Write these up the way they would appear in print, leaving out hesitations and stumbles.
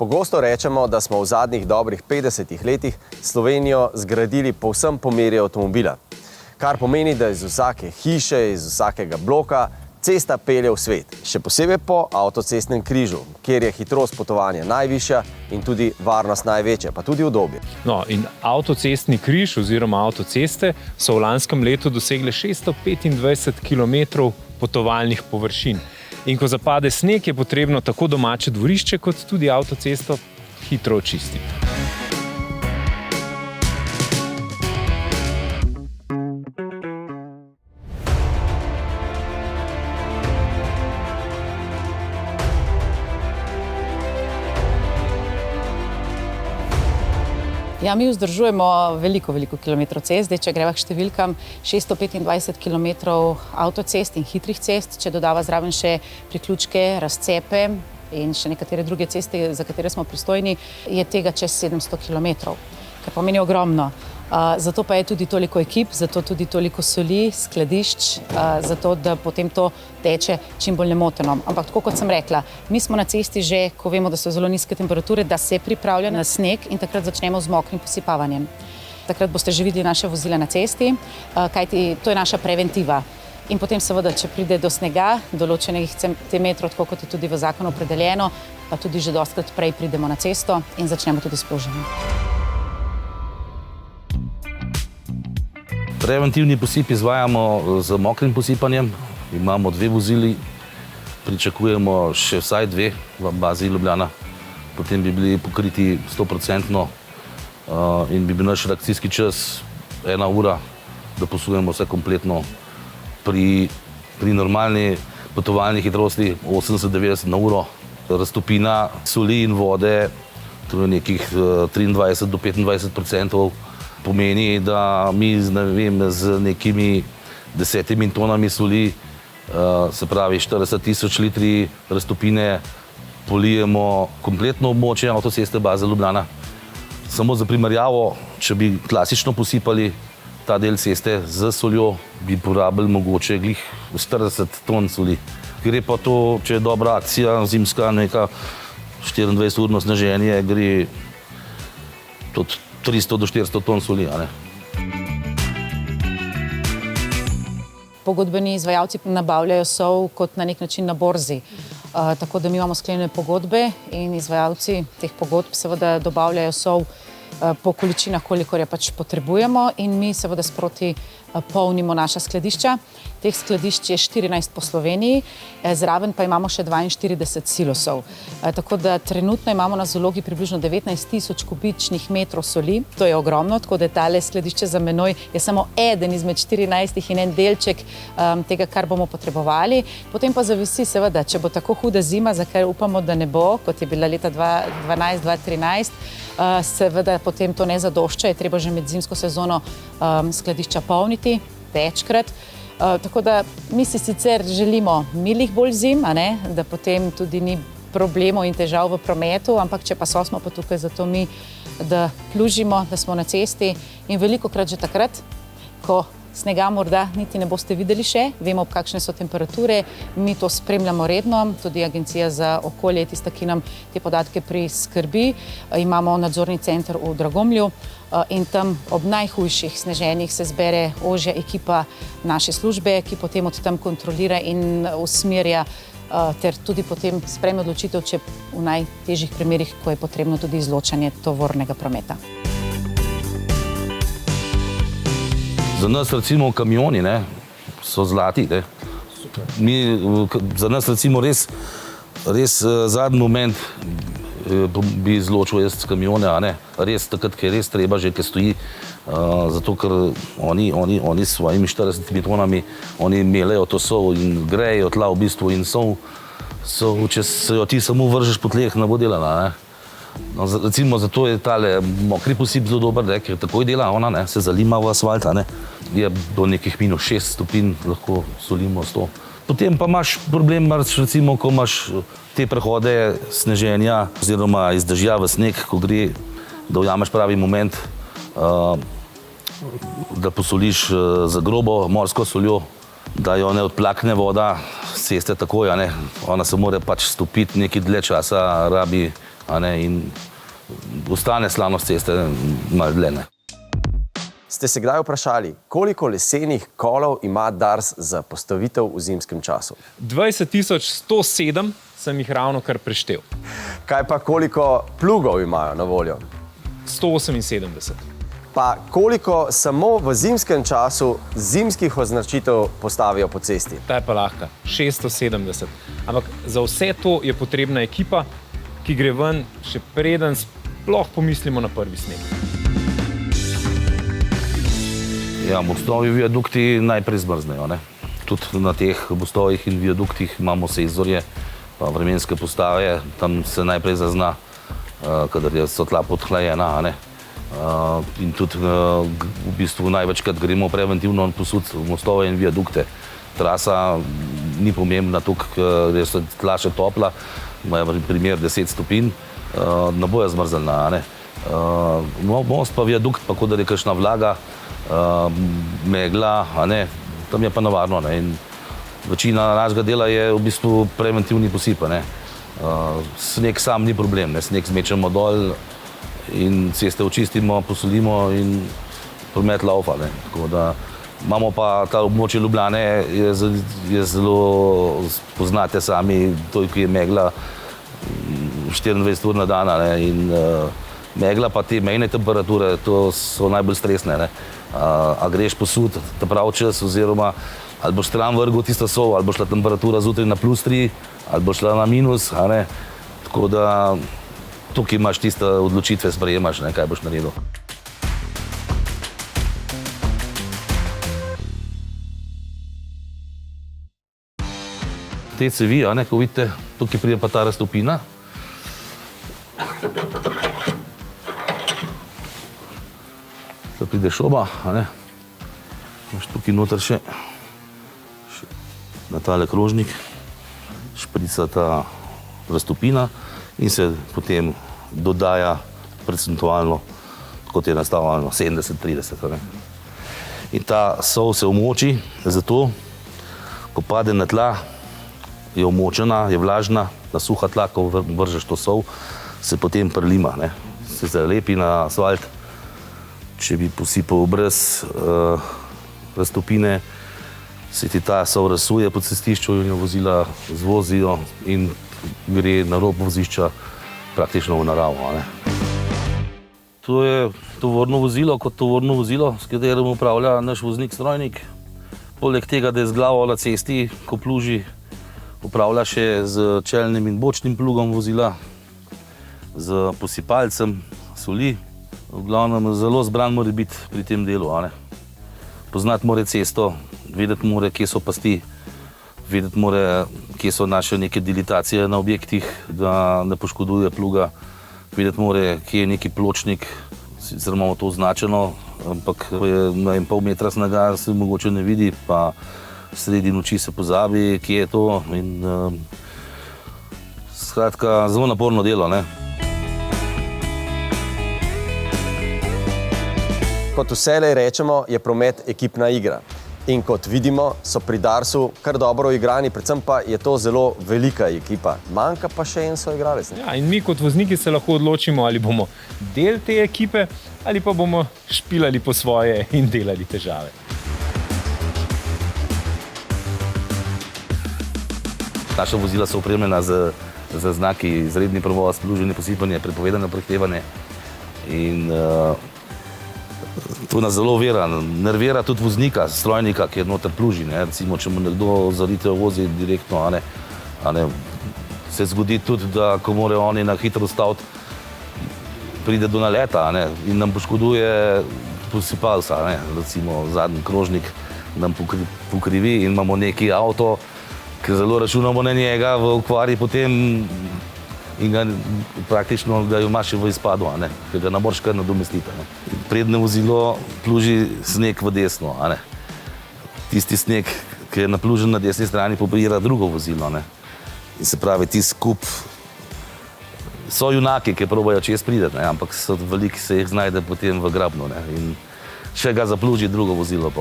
Pogosto rečemo, da smo v zadnjih dobrih 50 letih Slovenijo zgradili povsem po meri avtomobila. Kar pomeni, da iz vsake hiše, iz vsakega bloka cesta pelje v svet. Še posebej po avtocestnem križu, kjer je hitrost potovanja najvišja in tudi varnost največja, pa tudi udobje. No, in avtocestni križ oziroma avtoceste so v lanskem letu dosegle 625 km potovalnih površin. In ko zapade sneg, je potrebno tako domače dvorišče kot tudi avtocesto hitro očistiti. Ja, mi vzdržujemo veliko kilometrov cest. Zdaj, če greva k številkam, 625 kilometrov avtocest in hitrih cest, če dodava zraven še priključke, razcepe in še nekatere druge ceste, za katere smo pristojni, je tega čez 700 kilometrov, kar pomeni ogromno. Zato pa je tudi toliko ekip, zato tudi toliko soli, skladišč, zato da potem to teče čim bolj nemoteno. Ampak tako kot sem rekla, mi smo na cesti že, ko vemo, da so zelo nizke temperature, da se pripravlja na sneg in takrat začnemo z mokrim posipavanjem. Takrat boste že videli naše vozila na cesti, kajti to je naša preventiva. In potem seveda, če pride do snega, določenih centimetrov, tako kot je tudi v zakonu opredeljeno, pa tudi že dostikrat prej pridemo na cesto in začnemo tudi s pluženjem. Preventivni posip izvajamo z mokrim posipanjem. Imamo 2 vozili, pričakujemo še vsaj 2 v bazi Ljubljana. Potem bi bili pokriti 100% in bi bil naš reakcijski čas 1 ura, da posujemo vse kompletno. Pri normalni potovalni hitrosti 80-90 na uro. Raztopina soli in vode, to je nekih 23 do 25%. Pomeni, da mi z nekimi 10 tonami soli, se pravi 40 000 litri raztopine, polijemo kompletno območje avtoceste baze Ljubljana. Samo za primerjavo, če bi klasično posipali ta del ceste z soljo, bi porabili mogoče glih 40 ton soli. Gre pa to, če je dobra akcija, zimska, neka 24-urno sneženje, gre tudi 300 do 400 ton soli. Pogodbeni izvajalci nabavljajo sol kot na nek način na borzi. Tako da mi imamo sklenjene pogodbe in izvajalci teh pogodb seveda dobavljajo sol po količinah, kolikor je pač potrebujemo in mi seveda sproti polnimo naša skladišča. Teh skladišč je 14 po Sloveniji, zraven pa imamo še 42 silosov. Tako da trenutno imamo na zalogi približno 19 000 kubičnih metrov soli. To je ogromno, tako da tale skladišče za menoj je samo eden izmed 14 in en delček tega, kar bomo potrebovali. Potem pa zavisi seveda, če bo tako huda zima, za kar upamo, da ne bo, kot je bila leta 2012-2013, seveda potem to ne zadošča, je treba že med zimsko sezono skladišča polniti večkrat. Tako da mi si sicer želimo milih bolj zim, da potem tudi ni problemov in težav v prometu, ampak če pa smo pa tukaj zato mi, da plužimo, da smo na cesti in velikokrat že takrat, ko snega morda niti ne boste videli še, vemo, kakšne so temperature, mi to spremljamo redno, tudi Agencija za okolje je tista, ki nam te podatke priskrbi. Imamo nadzorni center v Dragomlju in tam ob najhujših sneženjih se zbere ožja ekipa naše službe, ki potem od tam kontrolira in usmerja ter tudi potem sprejme odločitev, če v najtežjih primerih, ko je potrebno tudi izločanje tovornega prometa. Za nas recimo kamioni so zlati. Za nas recimo res zadnji moment bi izločil jaz kamione, res takrat, ker je res treba že, ker stoji, zato ker oni s svojimi 40 tonami, oni melejo to sol in grejejo tla v bistvu in sol, če se jo ti samo vržeš po tleh, ne bo delala. No, recimo zato je tale mokri posip zelo dober, ker takoj dela ona, se zalima v asfalt, je do nekih -6 stopinj, lahko solimo 100. Potem pa imaš problem, recimo, ko imaš te prehode sneženja oziroma iz dežja v sneg, ko gre, da ujameš pravi moment, da posoliš za grobo morsko soljo, da jo ne odplakne voda s ceste takoj, ona se mora pač stopiti, nekaj dlje časa rabi in ostane slavnost ceste malo dlje. Ste se kdaj vprašali, koliko lesenih kolov ima Dars za postavitev v zimskem času? 20.107 sem jih ravno kar preštel. Kaj pa koliko plugov imajo na voljo? 178. Pa koliko samo v zimskem času zimskih označitev postavijo po cesti? Ta je pa lahka, 670. Ampak za vse to je potrebna ekipa, ki gre ven še preden sploh pomislimo na prvi sneg. Ja, mostovi viadukti najprej zmrznejo. Tudi na teh mostovih in viaduktih imamo senzorje, pa vremenske postave, tam se najprej zazna, kadar so tla podhlajena. In tudi v bistvu največkrat gremo preventivno posud mostove in viadukte. Trasa ni pomembna tukaj, ker so tla še topla, imajo primer 10 stopinj, ne bojo zmrzalna. Most pa viadukt, pa kodar je kakšna vlaga, megla, tam je pa nevarno. In večina našega dela je v bistvu preventivni posip. Sneg sam ni problem, sneg zmečemo dol in ceste očistimo, posolimo in promet laufa. Tako da imamo pa ta območje Ljubljane, je zelo, poznate sami, to je megla 24 ur na dan in megla pa te mejne temperature, to so najbolj stresne. A greš posud ta pravi čas oziroma ali boš stran vrgel tisto sol, ali bo šla temperatura zjutraj na +3, ali bo šla na minus, tako da tukaj imaš tiste odločitve, sprejemaš, kaj boš naredil. Te cevi, ko vidite, tukaj pride pa ta raztopina. Tukaj pride šoba, imaš tukaj noter še na tale krožnik, šprica ta raztopina in se potem dodaja procentualno, kot je nastavljeno, 70-30. In ta sol se umoči, zato, ko pade na tla, je umočena, je vlažna, na suha tla, ko vržeš to sol, se potem prelima, se zalepi na asfalt. Če bi posipal brez raztopine, se ti ta sol razsuje po cestišču in jo vozila zvozijo in gre na rob vozišča praktično v naravo. To je tovorno vozilo kot tovorno vozilo, s katerim upravlja naš voznik strojnik. Poleg tega, da je z glavo na cesti, ko pluži, upravlja še z čelnim in bočnim plugom vozila, z posipalcem soli. V glavnem zelo zbran mora biti pri tem delu. Poznati mora cesto, vedeti mora, kje so pasti, vedeti mora, kje so naše neke dilatacije na objektih, da ne poškoduje pluga, vedeti mora, kje je neki pločnik, sicer imamo to označeno, ampak ko je na pol metra snega, se mogoče ne vidi, pa sredi noči se pozabi, kje je to. Skratka, zelo naporno delo. Kot vselej rečemo, je promet ekipna igra. In kot vidimo, so pri Darsu kar dobro igrani, predvsem pa je to zelo velika ekipa. Manjka pa še en soigralec. Ja, in mi kot vozniki se lahko odločimo, ali bomo del te ekipe, ali pa bomo špilali po svoje in delali težave. Naša vozila so opremljena z znaki izredni prevoz, pluženje, posipanje, prepovedano prehtevanje. In to nas zelo nervira tudi voznika, strojnika, ki je noter pluži. Recimo, če mu nekdo zaritev vozi direktno, se zgodi tudi, da ko morajo oni na hitro staviti, pride do naleta in nam poškoduje posipalca. Recimo zadnji krožnik nam pokrivi in imamo neki avto, ki zelo računamo na njega v okvari potem in ga praktično ga imaš v izpadu, ker ga ne moreš kar nadomestiti. Prednje vozilo pluži sneg v desno. Tisti sneg, ki je naplužen na desni strani, pobira drugo vozilo. In se pravi, ti skup so junaki, ki probajo čez prideti, ampak veliko se jih znajde potem v grabnu in še ga zapluži drugo vozilo.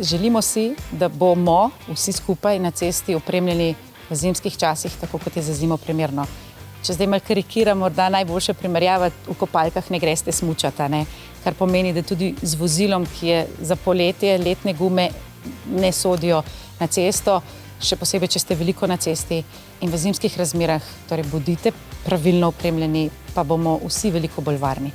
Želimo si, da bomo vsi skupaj na cesti opremljeni v zimskih časih, tako kot je za zimo primerno. Če zdaj malo karikiram, morda najboljša primerjava, v kopalkah ne greste smučati, ne? Kar pomeni, da tudi z vozilom, ki je za poletje, letne gume ne sodijo na cesto, še posebej, če ste veliko na cesti in v zimskih razmerah, torej bodite pravilno opremljeni, pa bomo vsi veliko bolj varni.